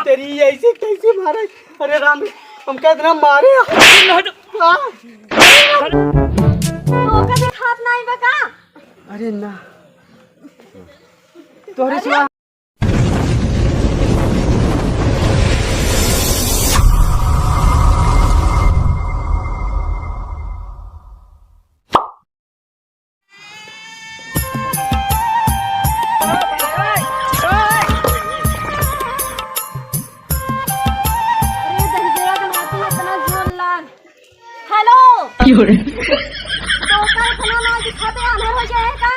तेरी ऐसे कैसे मारे? अरे राम हम कितना मारे। तो कभी खात नहीं बका। अरे ना तोरे सिवा तो काय खाना ना दिखाते आनर हो जाए का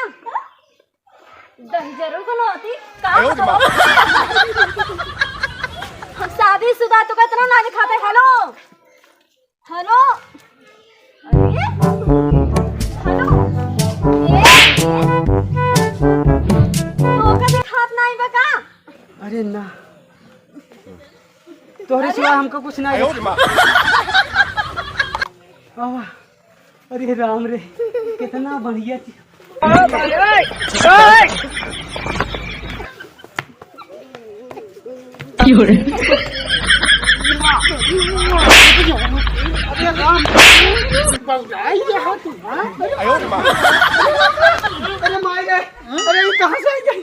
दही जरूर खलोती का हम शादीशुदा तो कितना ना दिखाते। हेलो हेलो अरे हेलो तो कभी खात नहीं बका। अरे ना तोरे सिवा हमको कुछ नहीं। अरे राम रे कितना बढ़िया चीज। अरे मायरे अरे ये कहाँ से आई गई?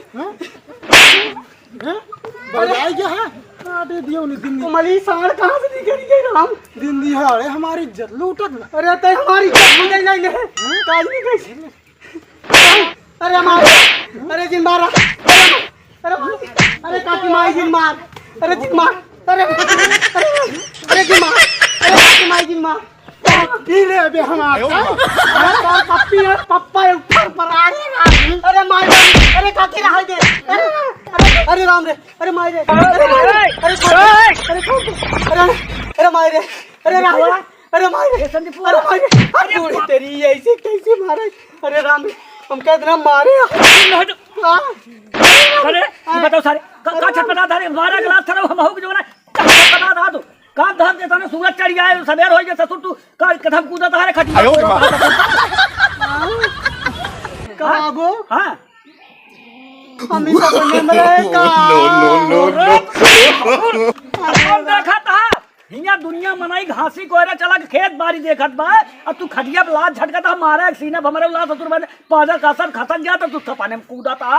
बजाई क्या है? अरे दियो नहीं दिन मली साड़ कहाँ से निकल गई राम? दिन दिहाड़े हमारी इज्जत लूटत। अरे ते हमारी इज्जत नहीं नहीं है काज नहीं कैसे? अरे मार अरे जिन मारा अरे अरे काकी माई जिन मार अरे जिन मार अरे अरे जिन मार अरे काकी माई जिन मार हीरे अबे हम आते अरे तो पप्पी है पप्पा ऊपर पर आ रही है। अरे मार अरे काकी रहा दे अरे राम रे अरे मार रे अरे मार रे अरे अरे मार रे अरे राम अरे मार रे संदीप अरे मार रे अरे तेरी ऐसे कैसे मारे? अरे राम हम कितना मारे। अरे बताओ सारे का छटपटा था रे 12 गिलास था हम हो जो ना छटपटा था तो काम धाम देता ना सूरज चढ़ गया सवेर हो गया ससुर तू का कथम कूदा था रे खटिया बाबू हां हम इस बने मरे का हम देखा था हिया दुनिया मनाई घासी कोयरा चला के खेत बाड़ी देखत बा अब तू खटिया पे लात झटका था मारा सीने हमरे ला ससुर में पाजा कासर खसक गया तो तू थपाने में कूदा था।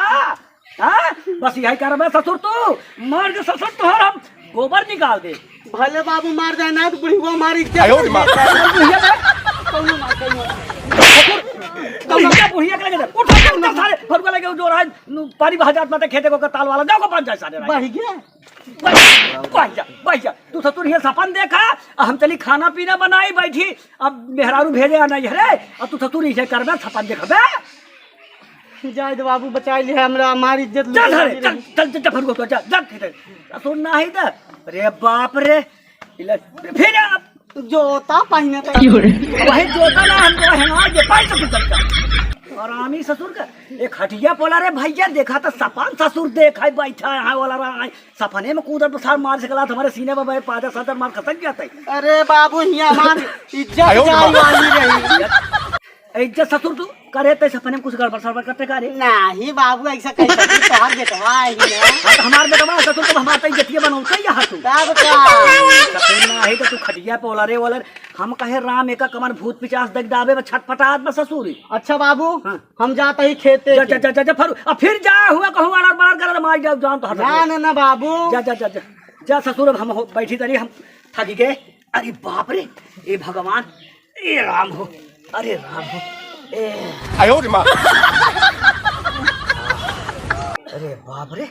हां बस यही कर मैं ससुर तू मार के ससुर तोहर हम गोबर निकाल दे। भले बाबू मार जाए ना तो बुढ़ी वो मारी क्या कौन मार बुढ़िया के लगे उठ सारे फरुआ लगे जो रहा पानी बहाजात माते खेते को ताल वाला जाओ को पांच जाए सारे बढ़ गया बैठ जा तू ससुर ये सपन देखा हम चली खाना पीना बनाई बैठी अब मेहरारू भेजे आना रे अब तू ससुर इसे करबे सपन देखबे जाए दो बाबू बचा ले हमरा हमारी इज्जत चल चल चल चल फरुआ तो जा खेते ससुर नहीं द अरे बाप रे फिर जोता पहने तो वही जोता ना हम तो हेंगा जे पाई तो चलता और आमी ससुर का एक हटिया पोला रे भैया देखा तो सपन ससुर देखा बैठा है वाला रहा सपने में कूदर प्रसार मार से गला हमारे सीने में भाई पाजा सतर मार खसक गया था। अरे बाबू यहाँ हमारी इज्जत जाए वाली रही। इज्जत ससुर तू करे तो सपने में कुछ गड़बड़ सड़बड़ करते का रे नहीं बाबू ऐसा कैसे तोहार बेटवा है ना हमार बेटवा ससुर तो हमारा इज्जतिया बनाउते यहाँ तू तब क्या सपने नहीं तो तू खटिया पोला रे वाला हम कहे राम एका कमर भूत पिचास दग दाबे में छटपटात में ससुरी। अच्छा बाबू हम जाते ही खेते जा जा जा जा फरू अब फिर जा हुआ कहूँ अड़र बड़र कर मार जाओ जान तो ना ना ना बाबू जा जा जा जा जा ससुर हम बैठी तरी हम थकी गए। अरे बाप रे ए भगवान ए राम हो अरे राम हो अरे बाप रे